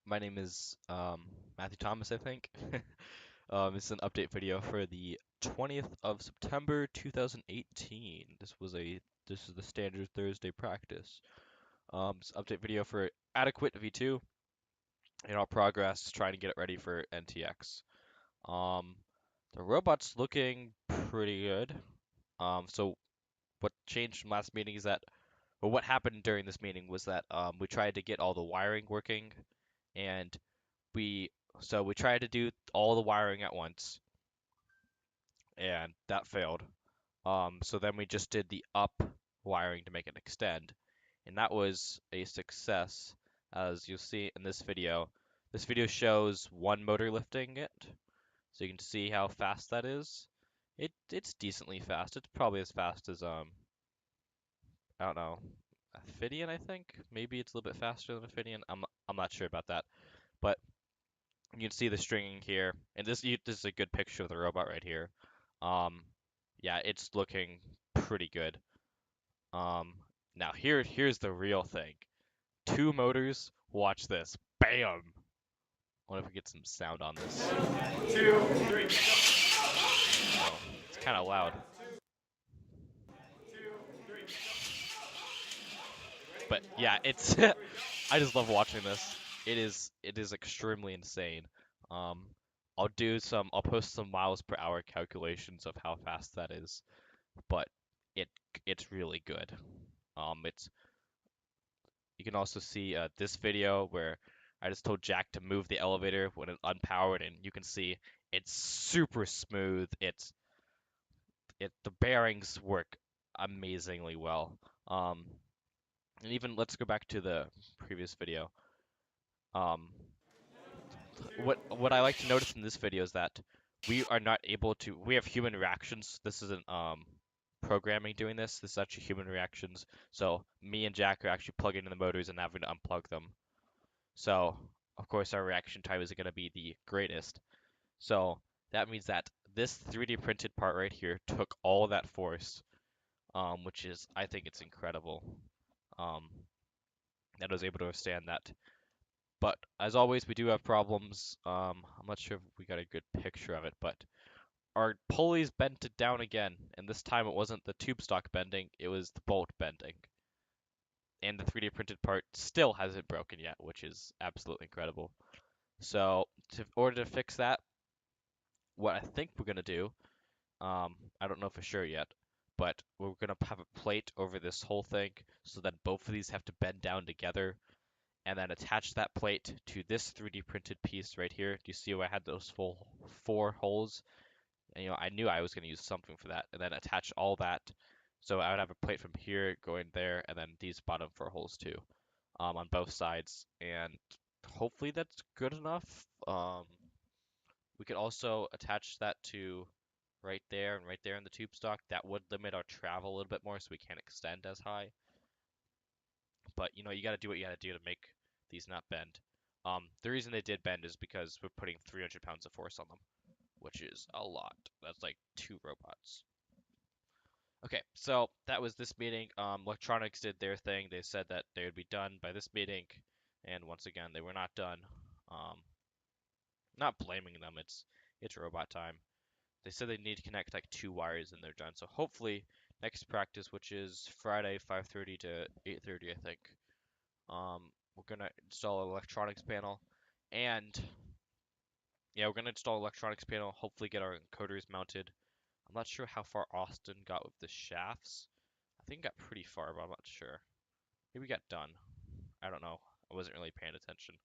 My name is Matthew Thomas, I think. It's an update video for the 20th of September 2018. This is the standard Thursday practice. It's an update video for Adequate V2 in our progress trying to get it ready for NTX. Um, the robot's looking pretty good. So what changed from last meeting is that, or what happened during this meeting was that we tried to get all the wiring working and we we tried to do all the wiring at once, and that failed. So then we just did the up wiring to make it extend, and that was a success, as you'll see in this video. This video shows one motor lifting it, so you can see how fast that is. It's decently fast. It's probably as fast as I don't know, Ophidian, I think. Maybe it's a little bit faster than Ophidian. I'm not sure about that, but you can see the stringing here, and this is a good picture of the robot right here. Um, yeah, it's looking pretty good. Um, Now here's the real thing. Two motors. Watch this. Bam! I wonder if we get some sound on this. Two, three. Oh, it's kind of loud, but yeah, it's. I just love watching this. It is extremely insane. Um, I'll post some miles per hour calculations of how fast that is, but it it's really good. It's You can also see this video where I just told Jack to move the elevator when it's unpowered, and you can see it's super smooth. The bearings work amazingly well. Um, and even let's go back to the previous video. Um, what I like to notice in this video is that we are not able to. We have human reactions. This isn't programming doing this. This is actually human reactions. So me and Jack are actually plugging in the motors and having to unplug them. So of course our reaction time isn't going to be the greatest. So that means that this 3D printed part right here took all that force, which is I think it's incredible. Um, that I was able to withstand that. But as always, we do have problems. I'm not sure if we got a good picture of it, but our pulleys bent it down again, and this time it wasn't the tube stock bending, it was the bolt bending. And the 3D printed part still hasn't broken yet, which is absolutely incredible. So, in order to fix that, what I think we're gonna do, I don't know for sure yet, but we're gonna have a plate over this whole thing so that both of these have to bend down together, and then attach that plate to this 3D printed piece right here. Do you see where I had those full four holes? And, I knew I was gonna use something for that, and then attach all that. So I would have a plate from here going there, and then these bottom four holes too, on both sides, and hopefully that's good enough. We could also attach that to right there and right there in the tube stock. That would limit our travel a little bit more so we can't extend as high. But you gotta do what you gotta do to make these not bend. The reason they did bend is because we're putting 300 pounds of force on them, which is a lot. That's like two robots. Okay, so that was this meeting. Electronics did their thing. They said that they would be done by this meeting, and once again, they were not done. Um, Not blaming them. It's robot time. They said they need to connect like two wires and they're done. So hopefully next practice, which is Friday 5:30 to 8:30, I think. We're gonna install an electronics panel, and yeah, we're gonna install electronics panel. Hopefully get our encoders mounted. I'm not sure how far Austin got with the shafts. I think it got pretty far, but I'm not sure. Maybe we got done. I don't know. I wasn't really paying attention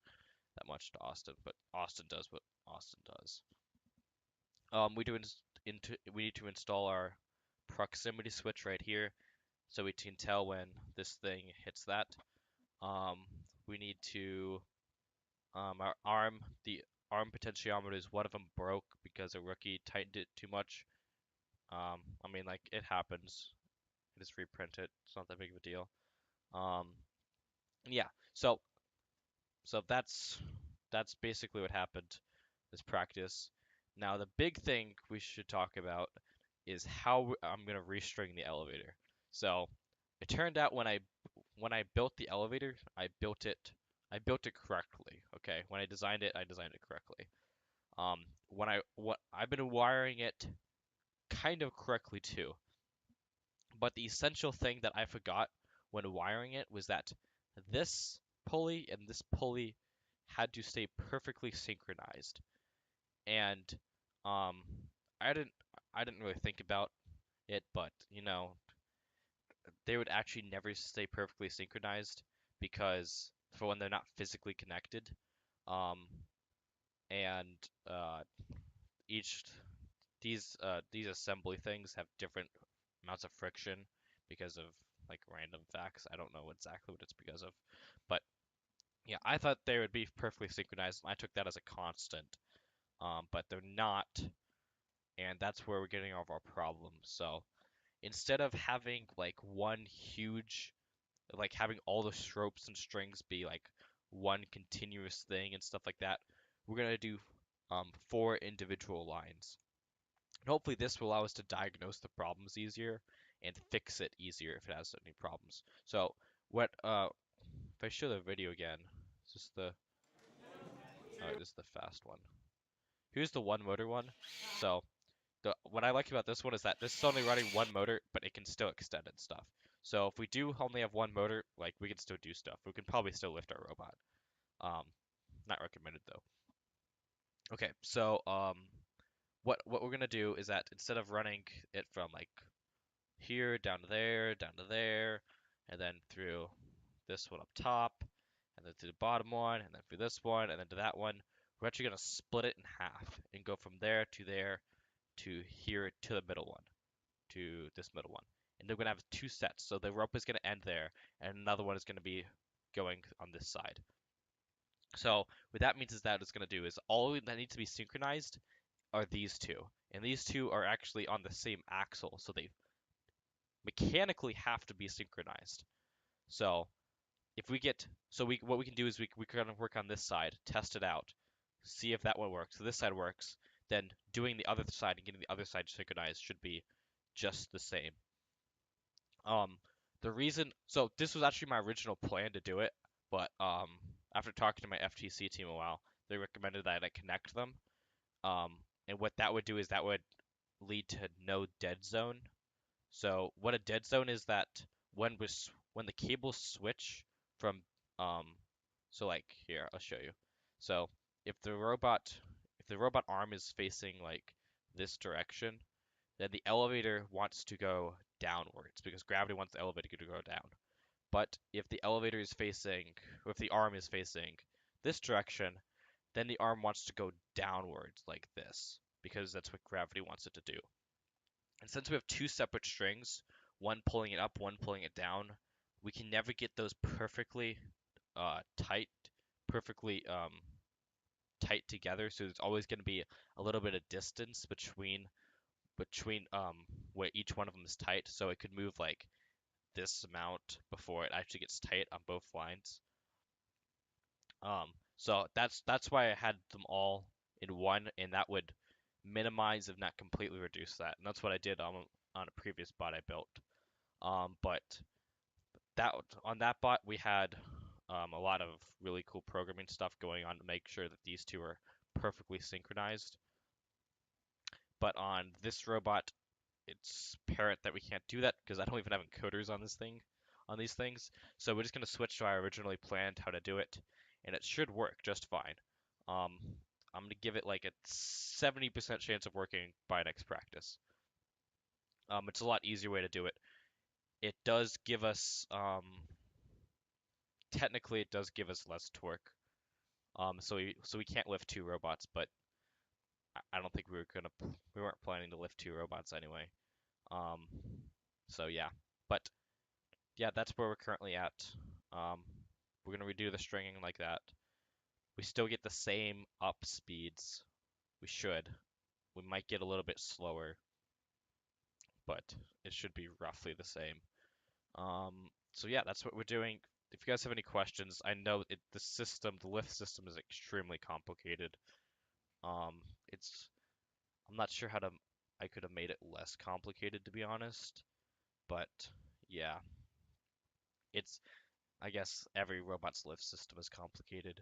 that much to Austin, but Austin does what Austin does. We need to install our proximity switch right here, so we can tell when this thing hits that. Um, we need to our the arm potentiometers. One of them broke because a rookie tightened it too much. I mean, like it happens. Just reprint it. It's not that big of a deal. Um, yeah. So that's basically what happened this practice. Now the big thing we should talk about is how I'm gonna restring the elevator. So it turned out when I built the elevator, I built it correctly. okay. When I designed it correctly. What I've been wiring it kind of correctly too. But the essential thing that I forgot when wiring it was that this pulley and this pulley had to stay perfectly synchronized. And um, I didn't I didn't really think about it, but they would actually never stay perfectly synchronized because for when they're not physically connected. Um, and each these assembly things have different amounts of friction because of like random facts. I don't know exactly what it's because of, but yeah, I thought they would be perfectly synchronized. I took that as a constant, but they're not, and that's where we're getting all of our problems. So instead of having like one huge, like having all the ropes and strings be like one continuous thing and stuff like that, we're gonna do four individual lines. And hopefully this will allow us to diagnose the problems easier and fix it easier if it has any problems. So what if I show the video again, is this the alright, this is the fast one. Here's the one motor one. So the what I like about this one is that this is only running one motor, but it can still extend and stuff. So if we do only have one motor, like we can still do stuff. We can probably still lift our robot. Um, Not recommended though. Okay, so what we're gonna do is that instead of running it from like here, down to there, and then through this one up top, and then to the bottom one, and then through this one, and then to that one. We're actually going to split it in half and go from there to here to the middle one, to this middle one. And they're going to have two sets. So the rope is going to end there, and another one is going to be going on this side. So what that means is that it's going to do is all that needs to be synchronized are these two. And these two are actually on the same axle, so they mechanically have to be synchronized. So if we get, so we what we can do is we can work on this side, test it out, see if that one works. So this side works, then doing the other side and getting the other side synchronized should be just the same. Um, the reason, so this was actually my original plan to do it, but after talking to my FTC team a while, they recommended that I connect them. Um, and what that would do is that would lead to no dead zone. So what a dead zone is that when the cables switch from um so like here, I'll show you. So if the robot if the robot arm is facing like this direction, then the elevator wants to go downwards because gravity wants the elevator to go down. But if the elevator is facing or if the arm is facing this direction, then the arm wants to go downwards like this because that's what gravity wants it to do. And since we have two separate strings, one pulling it up, one pulling it down, we can never get those perfectly tight, perfectly tight together. So there's always going to be a little bit of distance between where each one of them is tight. So it could move like this amount before it actually gets tight on both lines. So that's why I had them all in one, and that would minimize if not completely reduce that. And that's what I did on a previous bot I built. But that on that bot we had a lot of really cool programming stuff going on to make sure that these two are perfectly synchronized. But on this robot, it's apparent that we can't do that because I don't even have encoders on on these things. So we're just gonna switch to how I originally planned how to do it, and it should work just fine. Um, I'm gonna give it like a 70% chance of working by next practice. It's a lot easier way to do it. It does give us technically it does give us less torque. So we can't lift two robots, but I don't think we weren't planning to lift two robots anyway. Um, so yeah, but yeah, that's where we're currently at. Um, we're gonna redo the stringing like that. We still get the same up speeds. We should. We might get a little bit slower, but it should be roughly the same. So yeah, that's what we're doing. If you guys have any questions, I know the lift system is extremely complicated. Um, it's, I'm not sure I could have made it less complicated to be honest, but yeah, it's, I guess every robot's lift system is complicated.